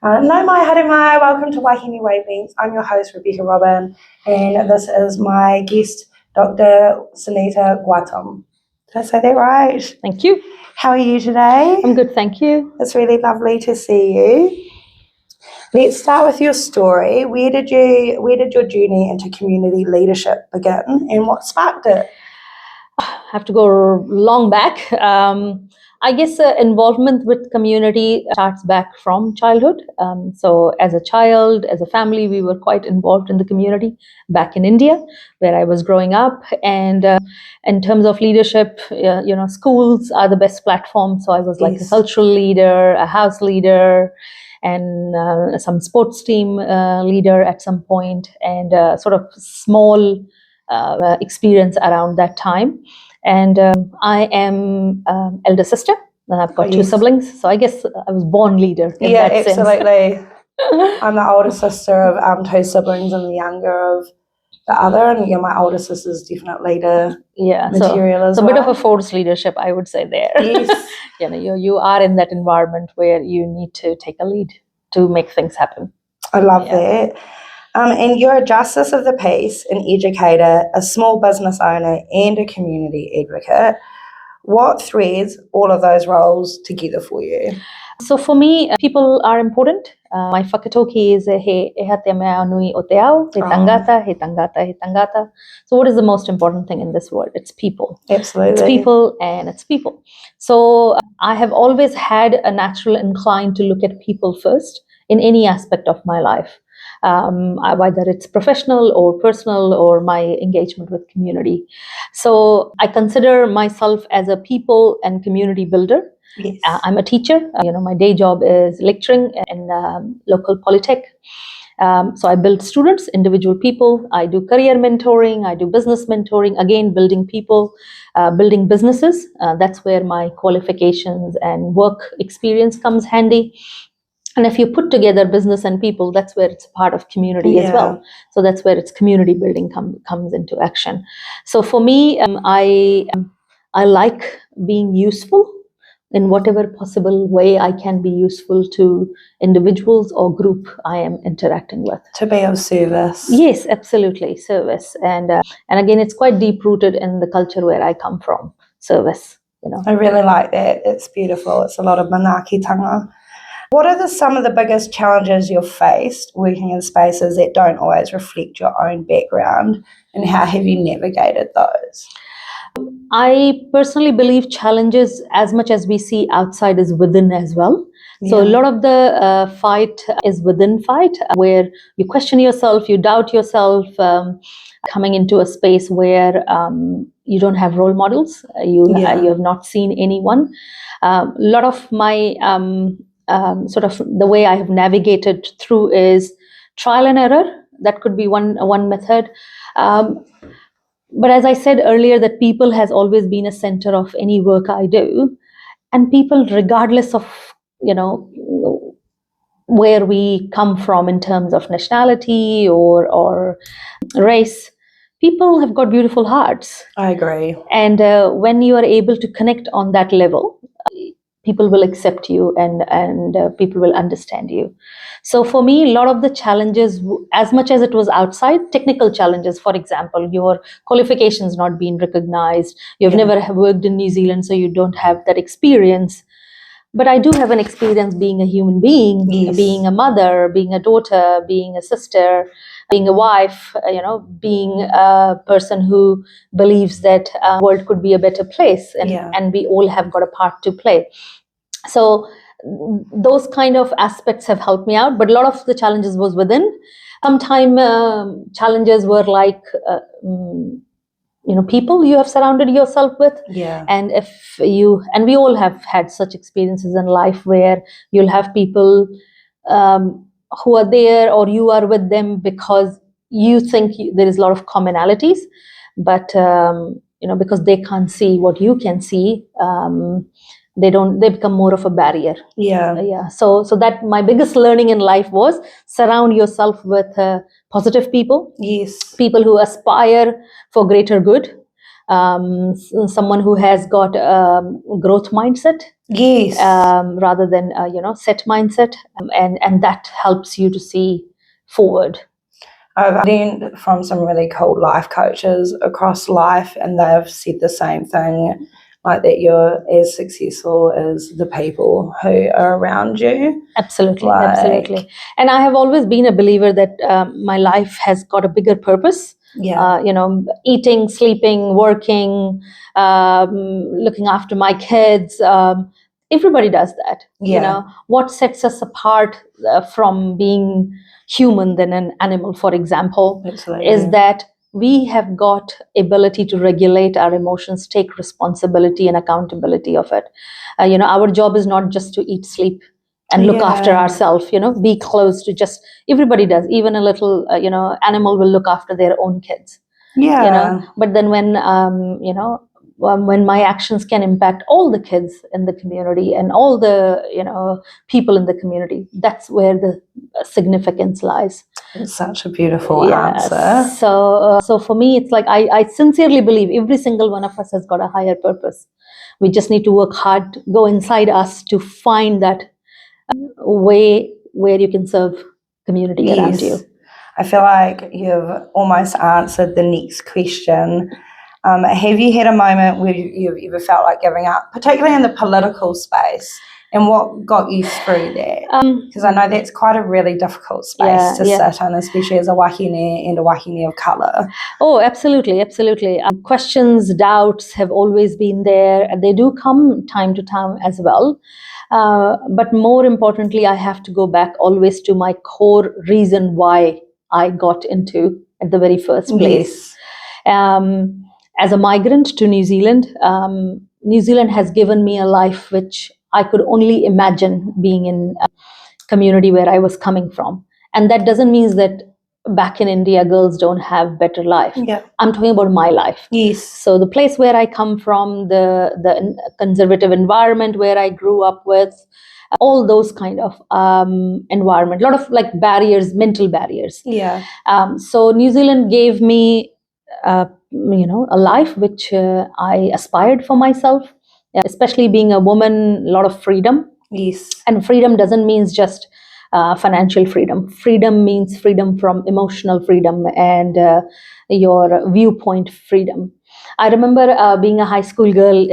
No mai haere mai, welcome to Wāhine Wavelength. I'm your host, Rebecca Robin, and this is my guest, Dr. Sunita Gautam. Did I say that right? Thank you. How are you today? I'm good, thank you. It's really lovely to see you. Let's start with your story. Where did your journey into community leadership begin, and what sparked it? I have to go long back. I guess involvement with community starts back from childhood. So as a child, as a family, we were quite involved in the community back in India, where I was growing up. And in terms of leadership, schools are the best platform. So I was like a cultural leader, a house leader, and some sports team leader at some point, and sort of small experience around that time. And I am elder sister. I've got two siblings, so I guess I was born leader in that sense. Yeah, absolutely. I'm the older sister of two siblings and the younger of the other, and my older sister's definitely the material as well. So a bit of a forced leadership, I would say there. Yes. You are in that environment where you need to take a lead to make things happen. I love that. And you're a justice of the peace, an educator, a small business owner, and a community advocate. What threads all of those roles together for you? So for me, people are important. My whakatoki is he te mea nui o te ao, he tangata, he tangata, he tangata. So what is the most important thing in this world? It's people. Absolutely. It's people and it's people. So I have always had a natural incline to look at people first in any aspect of my life. Whether it's professional or personal or my engagement with community. So I consider myself as a people and community builder. Yes. I'm a teacher. My day job is lecturing in local polytech. So I build students, individual people. I do career mentoring. I do business mentoring. Again, building people, building businesses. That's where my qualifications and work experience comes handy. And if you put together business and people, that's where it's part of community as well. So that's where its community building comes into action. So for me, I like being useful in whatever possible way I can be useful to individuals or group I am interacting with. To be of service. Yes, absolutely, service. And again, it's quite deep rooted in the culture where I come from. Service. I really like that. It's beautiful. It's a lot of manaakitanga. What are some of the biggest challenges you've faced working in spaces that don't always reflect your own background, and how have you navigated those? I personally believe challenges, as much as we see outside, is within as well. So a lot of the fight is within fight, where you question yourself, you doubt yourself, coming into a space where you don't have role models, you have not seen anyone. A lot of my sort of the way I have navigated through is trial and error. That could be one method. But as I said earlier, that people has always been a center of any work I do. And people, regardless of, where we come from in terms of nationality or race, people have got beautiful hearts. I agree. And when you are able to connect on that level, people will accept you and people will understand you. So for me, a lot of the challenges, as much as it was outside, technical challenges, for example, your qualifications not being recognized, you've never worked in New Zealand, so you don't have that experience. But I do have an experience being a human being, being a mother, being a daughter, being a sister, being a wife, being a person who believes that the world could be a better place, and we all have got a part to play. So those kind of aspects have helped me out, but a lot of the challenges was within. Sometimes challenges were like, people you have surrounded yourself with. And and we all have had such experiences in life where you'll have people who are there, or you are with them because you think there is a lot of commonalities, but because they can't see what you can see, they become more of a barrier. So that my biggest learning in life was surround yourself with positive people. People who aspire for greater good, someone who has got a growth mindset, Yes. rather than set mindset, and that helps you to see forward. I've learned from some really cool life coaches across life, and they've said the same thing, like that you're as successful as the people who are around you. Absolutely, absolutely. And I have always been a believer that my life has got a bigger purpose. Yeah. Eating, sleeping, working, looking after my kids. Everybody does that. Yeah. What sets us apart from being human than an animal, for example, Absolutely. is that we have got ability to regulate our emotions, take responsibility and accountability of it. Our job is not just to eat, sleep, and look after ourselves, be close to just, everybody does, even a little, animal will look after their own kids. Yeah. But then when my actions can impact all the kids in the community and all the, people in the community, that's where the significance lies. It's such a beautiful answer. So for me, it's like, I sincerely believe every single one of us has got a higher purpose. We just need to work hard, go inside us to find that way where you can serve community around you. I feel like you've almost answered the next question. Have you had a moment where you've ever felt like giving up, particularly in the political space, and what got you through that? Because I know that's quite a really difficult space to sit in, especially as a wahine and a wahine of colour. Oh, absolutely, absolutely. Questions, doubts have always been there. They do come time to time as well. But more importantly, I have to go back always to my core reason why I got into at the very first place. As a migrant to New Zealand, New Zealand has given me a life which I could only imagine being in a community where I was coming from. And that doesn't mean that back in India, girls don't have better life. Yeah. I'm talking about my life. Yes. So the place where I come from, the conservative environment where I grew up with, all those kind of environment, a lot of like barriers, mental barriers. Yeah. So New Zealand gave me, a life which I aspired for myself, especially being a woman, a lot of freedom. Yes. And freedom doesn't mean just financial freedom. Freedom means freedom from emotional freedom and your viewpoint freedom. I remember being a high school girl.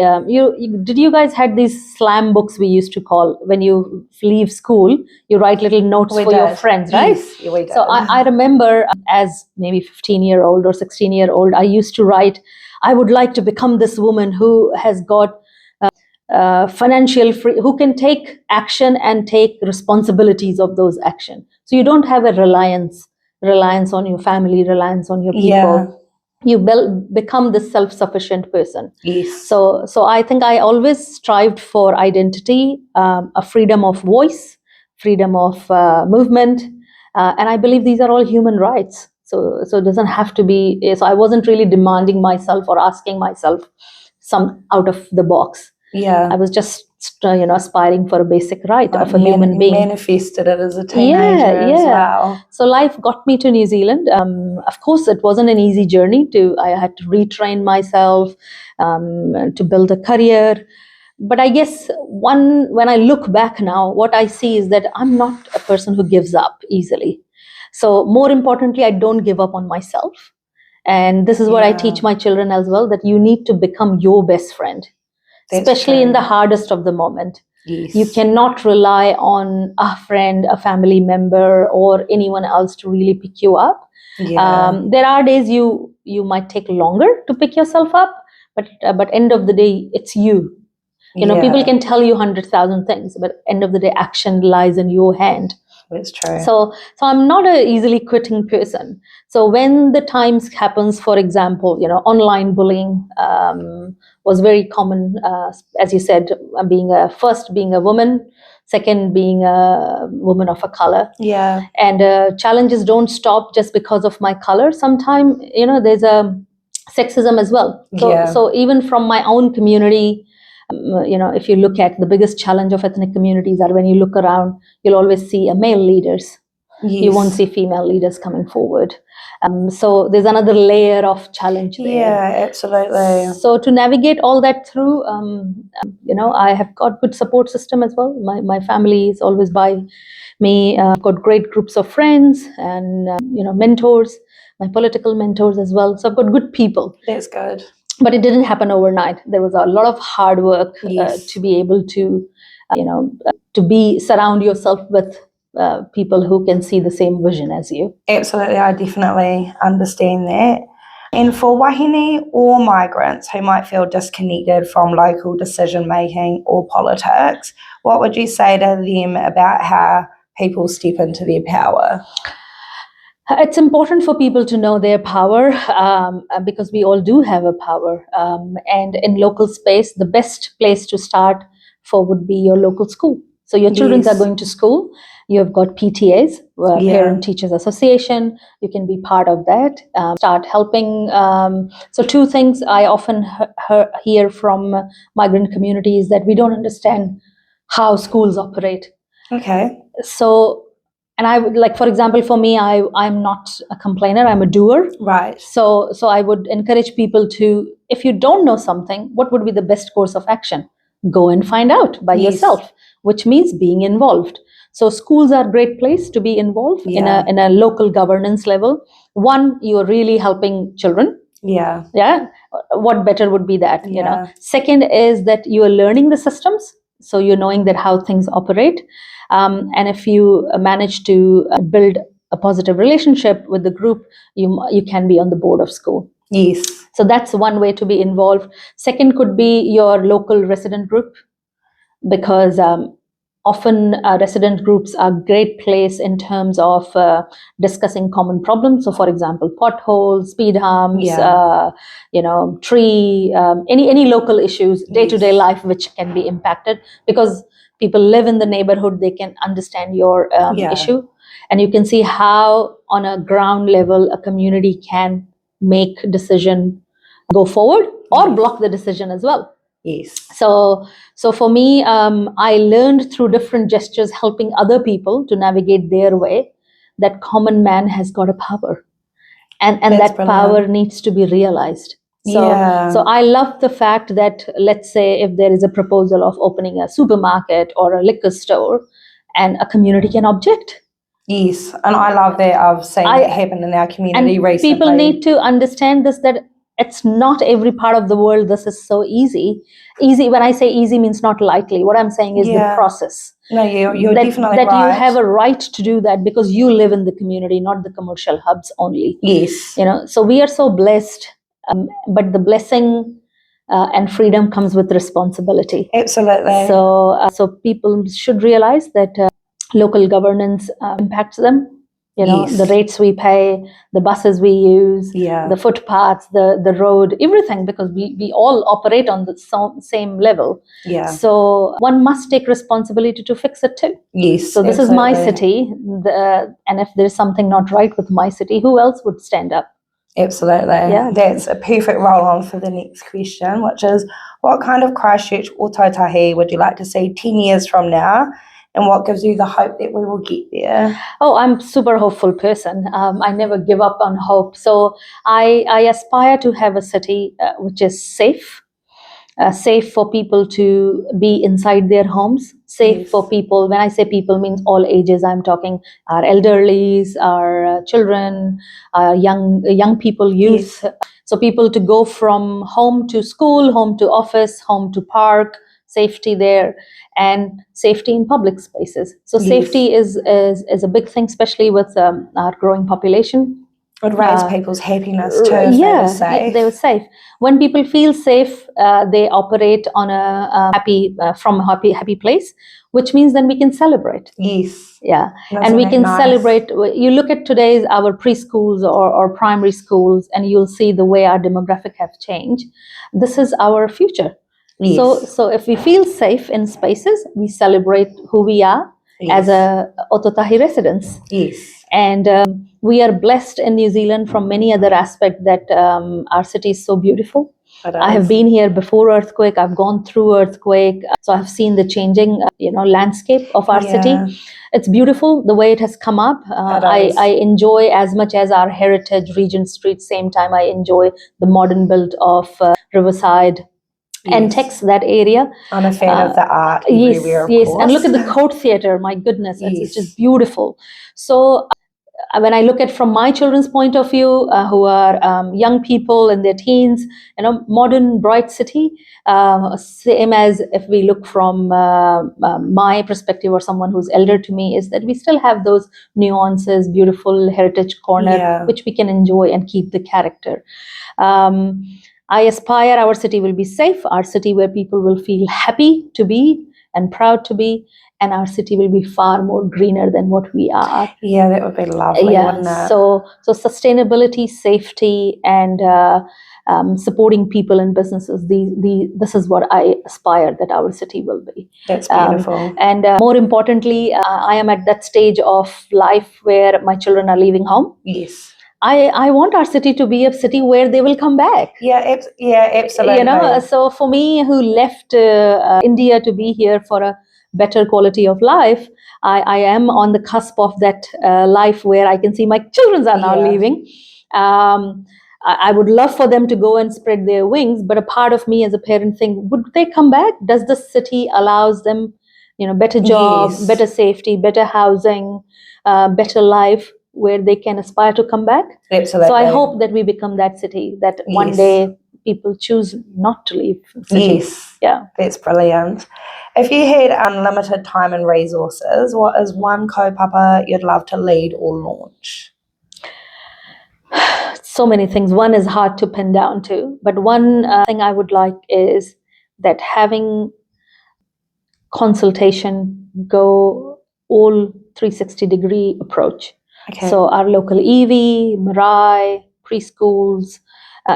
Did you guys had these slam books we used to call when you leave school? You write little notes for your friends, right? Yes, we did. So I remember as maybe 15-year-old or 16-year-old, I used to write, I would like to become this woman who has got financial free, who can take action and take responsibilities of those actions. So you don't have a reliance on your family, reliance on your people. Yeah. You become this self-sufficient person. Yes. So I think I always strived for identity, a freedom of voice, freedom of movement, and I believe these are all human rights. So it doesn't have to be. So I wasn't really demanding myself or asking myself some out of the box. Yeah. I was just aspiring for a basic right of a human being. Manifested it as a teenager as well. So life got me to New Zealand. Of course, it wasn't an easy journey. I had to retrain myself to build a career. But I guess when I look back now, what I see is that I'm not a person who gives up easily. So more importantly, I don't give up on myself. And this is what I teach my children as well, that you need to become your best friend. That's especially true. In the hardest of the moment. Yes. You cannot rely on a friend, a family member, or anyone else to really pick you up. Yeah. There are days you might take longer to pick yourself up, but end of the day, it's you. People can tell you 100,000 things, but end of the day, action lies in your hand. That's true. So I'm not a easily quitting person. So when the times happens, for example, online bullying was very common, as you said, being a woman, second being a woman of a color. Yeah. And challenges don't stop just because of my color. Sometimes, there's a sexism as well. So even from my own community, if you look at the biggest challenge of ethnic communities are when you look around, you'll always see male leaders. You won't see female leaders coming forward. So there's another layer of challenge there. Yeah, absolutely. So to navigate all that through, I have got good support system as well. My family is always by me. I've got great groups of friends and mentors, my political mentors as well. So I've got good people. That's good. But it didn't happen overnight. There was a lot of hard work to be able to, surround yourself with people who can see the same vision as you. Absolutely, I definitely understand that. And for wahine or migrants who might feel disconnected from local decision making or politics, what would you say to them about how people step into their power? It's important for people to know their power because we all do have a power. And in local space, the best place to start for would be your local school. So your children are going to school. You have got PTAs, Parent Teachers Association. You can be part of that. Start helping. So two things I often hear from migrant communities that we don't understand how schools operate. Okay. So, and I would like, for example, for me, I'm not a complainer, I'm a doer. Right. So I would encourage people to, if you don't know something, what would be the best course of action? Go and find out by yourself, which means being involved. So schools are a great place to be involved in a local governance level. One, you're really helping children. Yeah. What better would be that, you know? Second is that you are learning the systems. So you're knowing that how things operate. And if you manage to build a positive relationship with the group, you can be on the board of school. Yes. So that's one way to be involved. Second could be your local resident group, because often resident groups are a great place in terms of discussing common problems. So for example, potholes, speed humps, tree, any local issues, day-to-day life which can be impacted, because people live in the neighborhood, they can understand your issue. And you can see how on a ground level a community can make decision go forward or block the decision as well. Yes. So for me, I learned through different gestures, helping other people to navigate their way, that common man has got a power, and that power needs to be realized. So I love the fact that, let's say, if there is a proposal of opening a supermarket or a liquor store, and a community can object. Yes, and I love that. I've seen it happen in our community recently. People need to understand this, that it's not every part of the world this is so easy. Easy, when I say easy, means not lightly. What I'm saying is the process. No, you're definitely right. That you have a right to do that because you live in the community, not the commercial hubs only. Yes. So we are so blessed, but the blessing and freedom comes with responsibility. Absolutely. So people should realize that local governance impacts them. The rates we pay, the buses we use, the footpaths, the road, everything, because we all operate on the same level. So one must take responsibility to fix it too. Yes. So this is my city, and if there's something not right with my city, who else would stand up? Absolutely. Yeah. That's a perfect roll on for the next question, which is, what kind of Christchurch or Tautahi would you like to see 10 years from now? And what gives you the hope that we will get there? Oh, I'm a super hopeful person. I never give up on hope. So I aspire to have a city which is safe for people to be inside their homes, safe for people. When I say people, means all ages. I'm talking our elderlies, our children, young people, youth. So people to go from home to school, home to office, home to park, safety there, and safety in public spaces. So safety is a big thing, especially with our growing population. It would raise people's happiness too. If they were safe. They were safe. When people feel safe, they operate on a from a happy place, which means then we can celebrate. Yes. Yeah. And we can celebrate. You look at today's our preschools or primary schools, and you'll see the way our demographic have changed. This is our future. Yes. So if we feel safe in spaces, we celebrate who we are as a Ototahi residents. Yes. And we are blessed in New Zealand from many other aspects that our city is so beautiful. I have been here before earthquake. I've gone through earthquake. So I've seen the changing, landscape of our city. It's beautiful the way it has come up. I enjoy as much as our heritage Regent Street. Same time, I enjoy the modern build of Riverside. And text that area. I'm a fan of the art everywhere, of course. And look at the Court Theatre. My goodness, it's just beautiful. So when I look at from my children's point of view, who are young people in their teens, modern, bright city, same as if we look from my perspective or someone who's elder to me, is that we still have those nuances, beautiful heritage corner, which we can enjoy and keep the character. I aspire our city will be safe, our city where people will feel happy to be and proud to be, and our city will be far more greener than what we are. Yeah, that would be lovely, wouldn't it? So sustainability, safety, and supporting people and businesses. This is what I aspire that our city will be. That's beautiful. And more importantly, I am at that stage of life where my children are leaving home. Yes. I want our city to be a city where they will come back. Yeah, absolutely. So for me, who left India to be here for a better quality of life, I am on the cusp of that life where I can see my children are now leaving. I would love for them to go and spread their wings, but a part of me as a parent think, would they come back? Does the city allows them, better job, better safety, better housing, better life, where they can aspire to come back? Absolutely. So I hope that we become that city, that one day people choose not to leave cities. Yeah. That's brilliant. If you had unlimited time and resources, what is one kaupapa you'd love to lead or launch? So many things. One is hard to pin down to, but one thing I would like is that having consultation go all 360-degree approach. Okay. So our local EV, Mirai, preschools,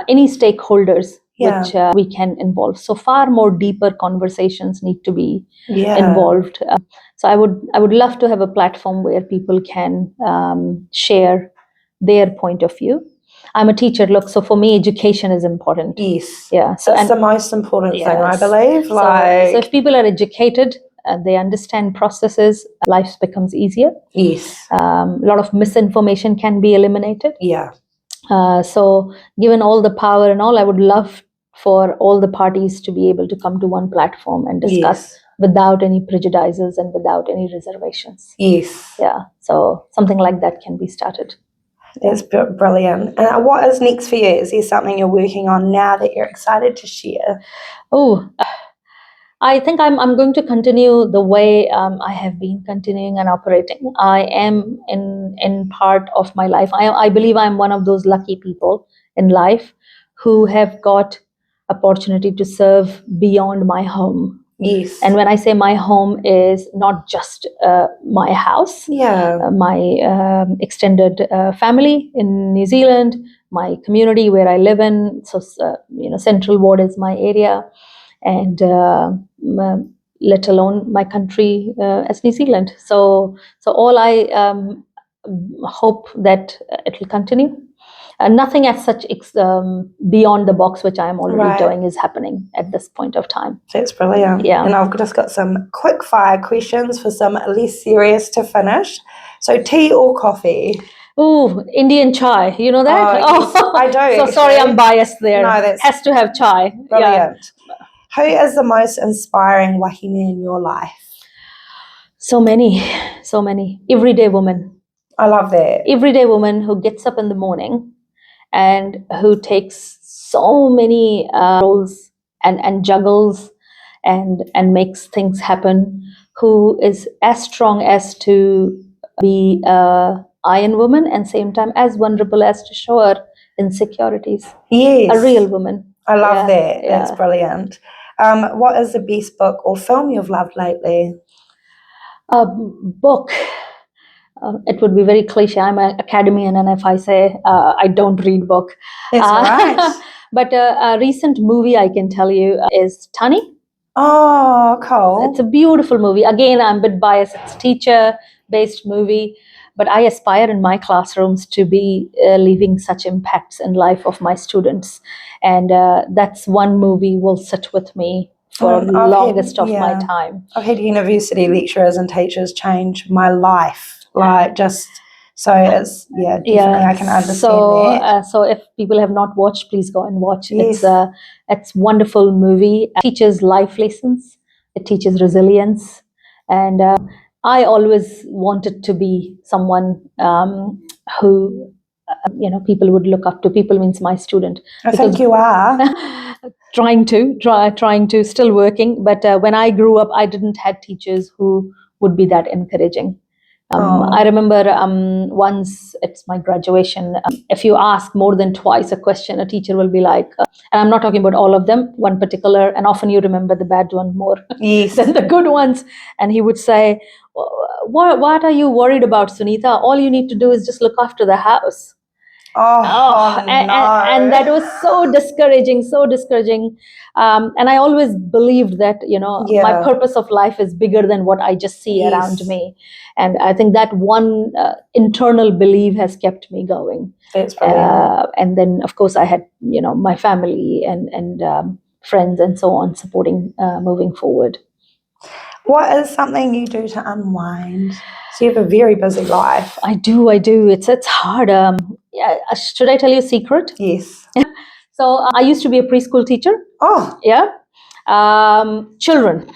any stakeholders which we can involve. So far more deeper conversations need to be involved. So I would love to have a platform where people can share their point of view. I'm a teacher. Look, so for me, education is important. Yes. Yeah. So that's the most important thing, I believe. So if people are educated, they understand processes, life becomes easier. Yes. A lot of misinformation can be eliminated. Yeah. So given all the power and all, I would love for all the parties to be able to come to one platform and discuss without any prejudices and without any reservations. Yes. Yeah. So something like that can be started. That's brilliant. And what is next for you? Is there something you're working on now that you're excited to share? I think I'm going to continue the way I have been continuing and operating. I am in part of my life. I believe I'm one of those lucky people in life who have got opportunity to serve beyond my home. Yes. And when I say my home is not just my house, my extended family in New Zealand, my community where I live in. So, Central Ward is my area. And let alone my country as New Zealand. So all I hope that it will continue. Nothing as such beyond the box, which I am already doing, is happening at this point of time. That's brilliant. Yeah. And I've just got some quick fire questions for some less serious to finish. So tea or coffee? Oh, Indian chai. You know that? Yes, I do. So actually. Sorry, I'm biased there. No, that's has to have chai. Brilliant. Yeah. Who is the most inspiring wahine in your life? So many. Everyday woman. I love that. Everyday woman who gets up in the morning and who takes so many roles and juggles and makes things happen, who is as strong as to be an iron woman and same time as vulnerable as to show her insecurities. Yes. A real woman. I love that. That's brilliant. What is the best book or film you've loved lately? A book. It would be very cliche. I'm an academician, and if I say I don't read book, that's right. But a recent movie I can tell you is Tani. Oh, cool! It's a beautiful movie. Again, I'm a bit biased. It's a teacher-based movie. but I aspire in my classrooms to be leaving such impacts in life of my students. And that's one movie will sit with me for the longest of my time. I've had university lecturers and teachers change my life, like just so it's definitely I can understand that. So if people have not watched, please go and watch. Yes. It's wonderful movie. It teaches life lessons. It teaches resilience, and I always wanted to be someone who people would look up to. People means my student. I think you are. trying to still working, but when I grew up, I didn't have teachers who would be that encouraging. I remember once, it's my graduation, if you ask more than twice a question, a teacher will be like, and I'm not talking about all of them, one particular, and often you remember the bad one more than the good ones. And he would say, what are you worried about, Sunita? All you need to do is just look after the house. And that was so discouraging. And I always believed that, my purpose of life is bigger than what I just see around me. And I think that one internal belief has kept me going. That's brilliant. And then, of course, I had, my family and friends and so on supporting moving forward. What is something you do to unwind? So you have a very busy life. I do. It's hard. Should I tell you a secret? Yes. So I used to be a preschool teacher. Oh. Yeah. Children.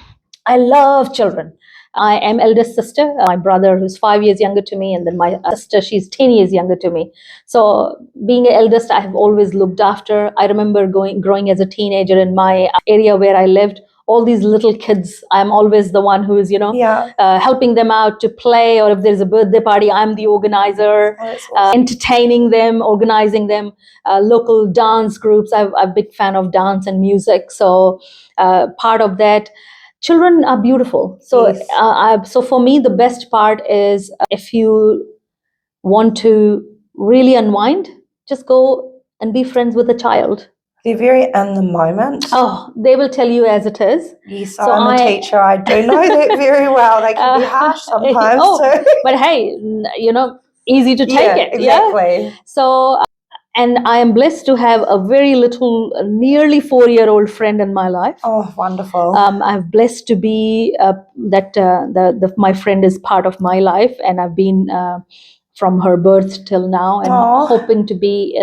I love children. I am eldest sister. My brother, who's 5 years younger to me, and then my sister, she's 10 years younger to me. So being an eldest, I have always looked after. I remember growing as a teenager in my area where I lived. All these little kids, I'm always the one who is, helping them out to play, or if there's a birthday party, I'm the organizer, entertaining them, organizing them, local dance groups. I'm a big fan of dance and music. So part of that, children are beautiful. So, so for me, the best part is if you want to really unwind, just go and be friends with a child. They're very in the moment. Oh, they will tell you as it is. Yes, so I'm a teacher. I do know that very well. They can be harsh sometimes too. But hey, easy to take it. Exactly. Yeah? So, and I am blessed to have a very little, nearly 4-year-old friend in my life. Oh, wonderful. I'm blessed to be my friend is part of my life, and I've been from her birth till now, and hoping to be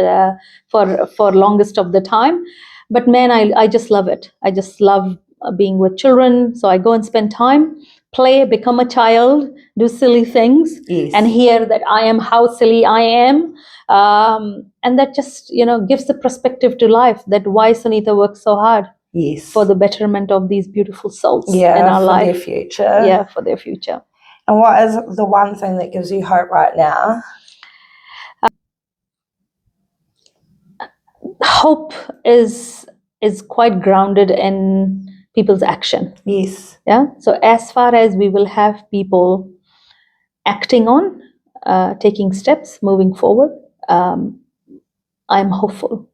for longest of the time. But man, I just love it. I just love being with children. So I go and spend time, play, become a child, do silly things, and hear that I am how silly I am. And that just, gives the perspective to life, that why Sunita works so hard. Yes. For the betterment of these beautiful souls in our life. For their future. Yeah, for their future. And what is the one thing that gives you hope right now? Hope is quite grounded in people's action. Yes. Yeah. So as far as we will have people acting on, taking steps, moving forward, I'm hopeful.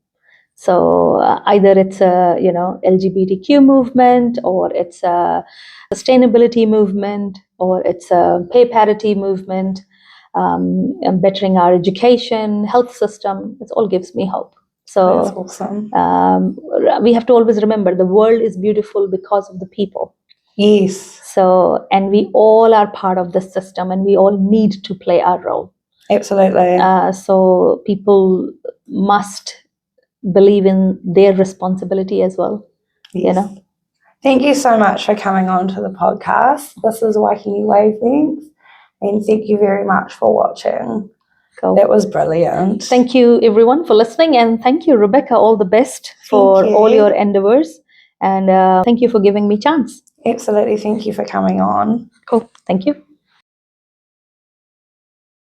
So either it's a LGBTQ movement, or it's a sustainability movement, or it's a pay parity movement, and bettering our education, health system. It all gives me hope. So that's awesome. We have to always remember the world is beautiful because of the people. Yes. So, and we all are part of the system, and we all need to play our role. Absolutely. So people must believe in their responsibility as well. Yes. Thank you so much for coming on to the podcast. This is Wāhine Wavelength, and thank you very much for watching. Cool. That was brilliant. Thank you everyone for listening, and thank you, Rebecca. All the best for all your endeavors, and thank you for giving me a chance. Absolutely. Thank you for coming on. Cool. Thank you.